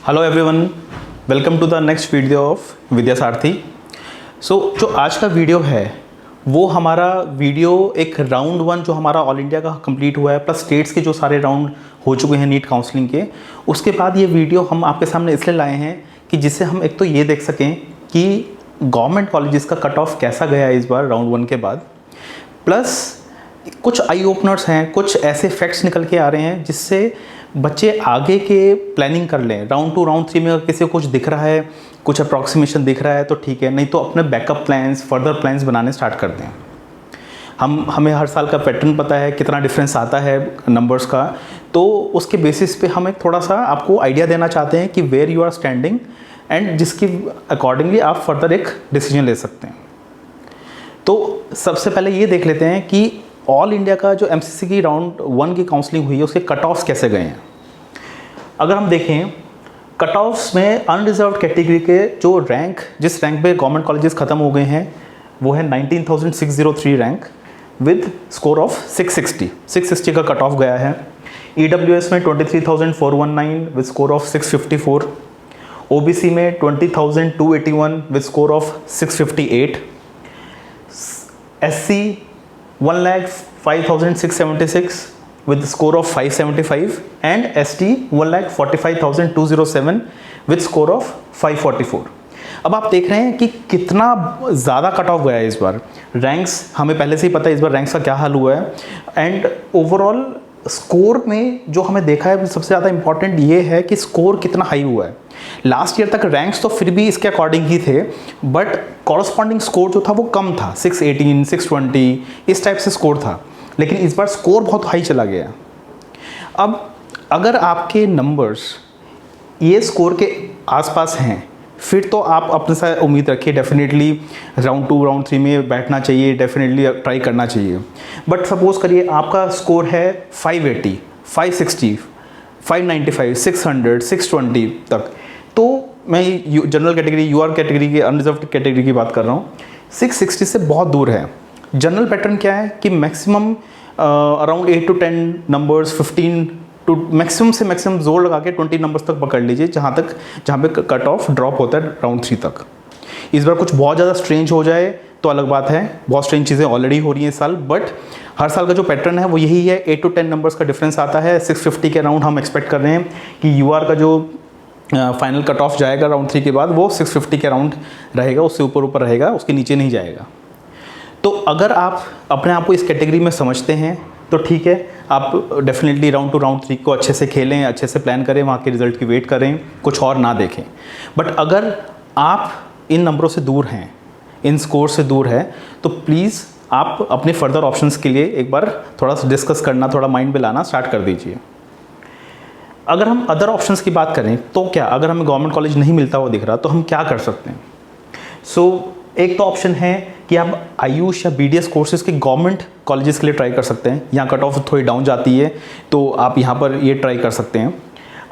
Hello everyone, welcome to the next video of Vidyasarathi. जो आज का वीडियो है वो हमारा वीडियो एक राउंड 1 जो हमारा ऑल इंडिया का कंप्लीट हुआ है प्लस स्टेट्स के जो सारे राउंड हो चुके हैं नीट काउंसलिंग के, उसके बाद ये वीडियो हम आपके सामने इसलिए लाए हैं कि जिससे हम एक तो ये देख सकें कि गवर्नमेंट कॉलेजेस का कट ऑफ कैसा गया इस बार राउंड 1 के बाद, प्लस कुछ आई ओपनर्स हैं, कुछ ऐसे फैक्ट्स निकल के आ रहे हैं जिससे बच्चे आगे के प्लानिंग कर लें। राउंड 2 राउंड 3 में अगर किसी को कुछ दिख रहा है, कुछ अप्रॉक्सीमेशन दिख रहा है तो ठीक है, नहीं तो अपने बैकअप प्लान्स, फर्दर प्लान्स बनाने स्टार्ट कर दें। हमें हर साल का पैटर्न पता है, कितना डिफरेंस आता है नंबर्स का, तो उसके बेसिस पे हम एक थोड़ा सा आपको आइडिया देना चाहते हैं कि where you are standing and जिसकी अकॉर्डिंगली आप फर्दर एक डिसीजन ले सकते हैं। तो सबसे पहले ये देख लेते हैं कि ऑल इंडिया का जो एमसीसी की राउंड 1 की काउंसलिंग हुई है उसके कट ऑफ्स कैसे गए हैं। अगर हम देखें कट ऑफ्स में अनरिजर्व्ड कैटेगरी के जो रैंक, जिस रैंक पे गवर्नमेंट कॉलेजेस ख़त्म हो गए हैं वो है 19,603 रैंक विद स्कोर ऑफ 660 का कट ऑफ गया है। EWS में 23,419 विद स्कोर ऑफ 654, OBC में 20,281 with score of 658, SC 1,05,676 with score of 575 and ST 1,45,207 with score of 544। अब आप देख रहे हैं कि कितना ज़्यादा कट ऑफ गया है इस बार। रैंक्स हमें पहले से ही पता है इस बार रैंक्स का क्या हाल हुआ है, एंड ओवरऑल स्कोर में जो हमें देखा है सबसे ज़्यादा इंपॉर्टेंट ये है कि स्कोर कितना हाई हुआ है। लास्ट ईयर तक रैंक्स तो फिर भी इसके अकॉर्डिंग ही थे, बट कॉरस्पॉन्डिंग स्कोर जो था वो कम था, 618, 620 इस टाइप से स्कोर था, लेकिन इस बार स्कोर बहुत हाई चला गया। अब अगर आपके नंबर्स ये स्कोर के आसपास हैं फिर तो आप अपने साथ उम्मीद रखिए, डेफिनेटली राउंड 2 राउंड 3 में बैठना चाहिए, डेफिनेटली ट्राई करना चाहिए। बट सपोज़ करिए आपका स्कोर है 580, 560, 595, 600, 620 तक, तो मैं जनरल कैटेगरी, UR कैटेगरी के अनरिजर्व्ड कैटेगरी की बात कर रहा हूँ, 660 से बहुत दूर है। जनरल पैटर्न क्या है कि maximum around 8 to 10 numbers, 15 to maximum से मैक्सिमम जोर लगा के 20 नंबर्स तक पकड़ लीजिए, जहाँ पे कट ऑफ ड्रॉप होता है राउंड 3 तक। इस बार कुछ बहुत ज़्यादा स्ट्रेंज हो जाए तो अलग बात है, बहुत स्ट्रेंज चीज़ें ऑलरेडी हो रही हैं इस साल, बट हर साल का जो पैटर्न है वो यही है, 8 to 10 नंबर्स का डिफरेंस आता है। 650 के अराउंड हम एक्सपेक्ट कर रहे हैं कि UR का जो फाइनल कट ऑफ जाएगा राउंड 3 के बाद वो 650 के अराउंड रहेगा, उससे ऊपर रहेगा, उसके नीचे नहीं जाएगा। तो अगर आप अपने आप को इस कैटेगरी में समझते हैं तो ठीक है, आप डेफिनेटली राउंड 2 राउंड 3 को अच्छे से खेलें, अच्छे से प्लान करें, वहाँ के रिज़ल्ट की वेट करें, कुछ और ना देखें। बट अगर आप इन नंबरों से दूर हैं, इन स्कोर से दूर है, तो प्लीज़ आप अपने फर्दर ऑप्शंस के लिए एक बार थोड़ा सा डिस्कस करना, थोड़ा माइंड में लाना स्टार्ट कर दीजिए। अगर हम अदर ऑप्शंस की बात करें तो क्या, अगर हमें गवर्नमेंट कॉलेज नहीं मिलता हुआ दिख रहा तो हम क्या कर सकते हैं। एक तो ऑप्शन है कि आप आयुष या BDS कोर्सेज़ के गवर्नमेंट कॉलेजेस के लिए ट्राई कर सकते हैं। यहाँ कट ऑफ थोड़ी डाउन जाती है तो आप यहाँ पर ये ट्राई कर सकते हैं।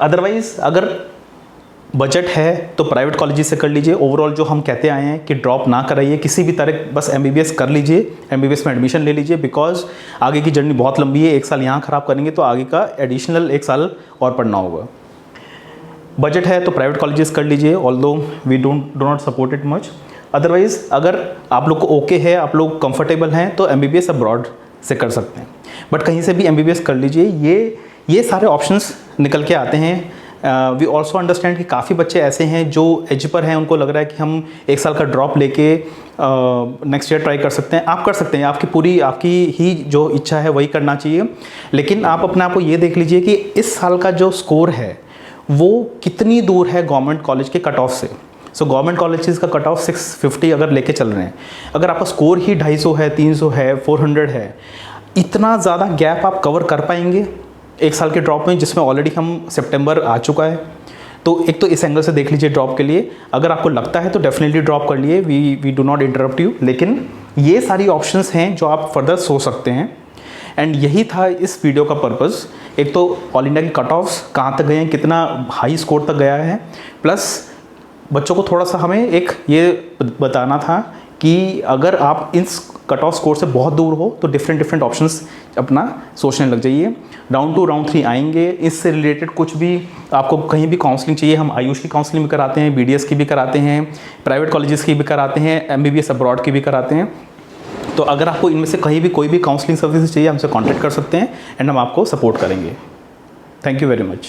अदरवाइज़ अगर बजट है तो प्राइवेट कॉलेजेस से कर लीजिए। ओवरऑल जो हम कहते आए हैं कि ड्रॉप ना कराइए किसी भी तरह, बस MBBS कर लीजिए, MBBS में एडमिशन ले लीजिए, बिकॉज आगे की जर्नी बहुत लंबी है। 1 साल यहाँ ख़राब करेंगे तो आगे का एडिशनल 1 साल और पढ़ना होगा। बजट है तो प्राइवेट कॉलेजेस कर लीजिए, although we do not support it much. Otherwise अगर आप लोग को ओके है, आप लोग कंफर्टेबल हैं तो MBBS अब्रॉड से कर सकते हैं, बट कहीं से भी MBBS कर लीजिए। ये सारे ऑप्शंस निकल के आते हैं। वी ऑल्सो अंडरस्टैंड कि काफ़ी बच्चे ऐसे हैं जो एज पर हैं, उनको लग रहा है कि हम 1 साल का ड्रॉप लेके नेक्स्ट ईयर ट्राई कर सकते हैं। आप कर सकते हैं, आपकी ही जो इच्छा है वही करना चाहिए, लेकिन आप अपने आप को ये देख लीजिए कि इस साल का जो स्कोर है वो कितनी दूर है गवर्नमेंट कॉलेज के कट ऑफ से। गवर्नमेंट कॉलेजेस का कट ऑफ 650 अगर लेके चल रहे हैं, अगर आपका स्कोर ही 250 है, 300 है, 400 है, इतना ज़्यादा गैप आप कवर कर पाएंगे 1 साल के ड्रॉप में, जिसमें ऑलरेडी हम सितंबर आ चुका है। तो एक तो इस एंगल से देख लीजिए ड्रॉप के लिए। अगर आपको लगता है तो डेफिनेटली ड्रॉप कर लिए, we do not interrupt you, लेकिन ये सारी ऑप्शंस हैं जो आप फर्दर सोच सकते हैं। एंड यही था इस वीडियो का पर्पज़। एक तो ऑल इंडिया की कट ऑफ्स कहाँ तक गए हैं, कितना हाई स्कोर तक गया है, प्लस बच्चों को थोड़ा सा हमें एक ये बताना था कि अगर आप कट ऑफ स्कोर से बहुत दूर हो तो डिफरेंट ऑप्शंस अपना सोचने लग जाइए। राउंड 2 राउंड 3 आएंगे, इससे रिलेटेड कुछ भी आपको कहीं भी काउंसलिंग चाहिए, हम आयुष की काउंसलिंग भी कराते हैं, BDS की भी कराते हैं, प्राइवेट कॉलेजेस की भी कराते हैं, MBBS अब्रॉड की भी कराते हैं। तो अगर आपको इनमें से कहीं भी कोई भी काउंसलिंग सर्विस चाहिए हमसे कॉन्टैक्ट कर सकते हैं एंड हम आपको सपोर्ट करेंगे। Thank you very much.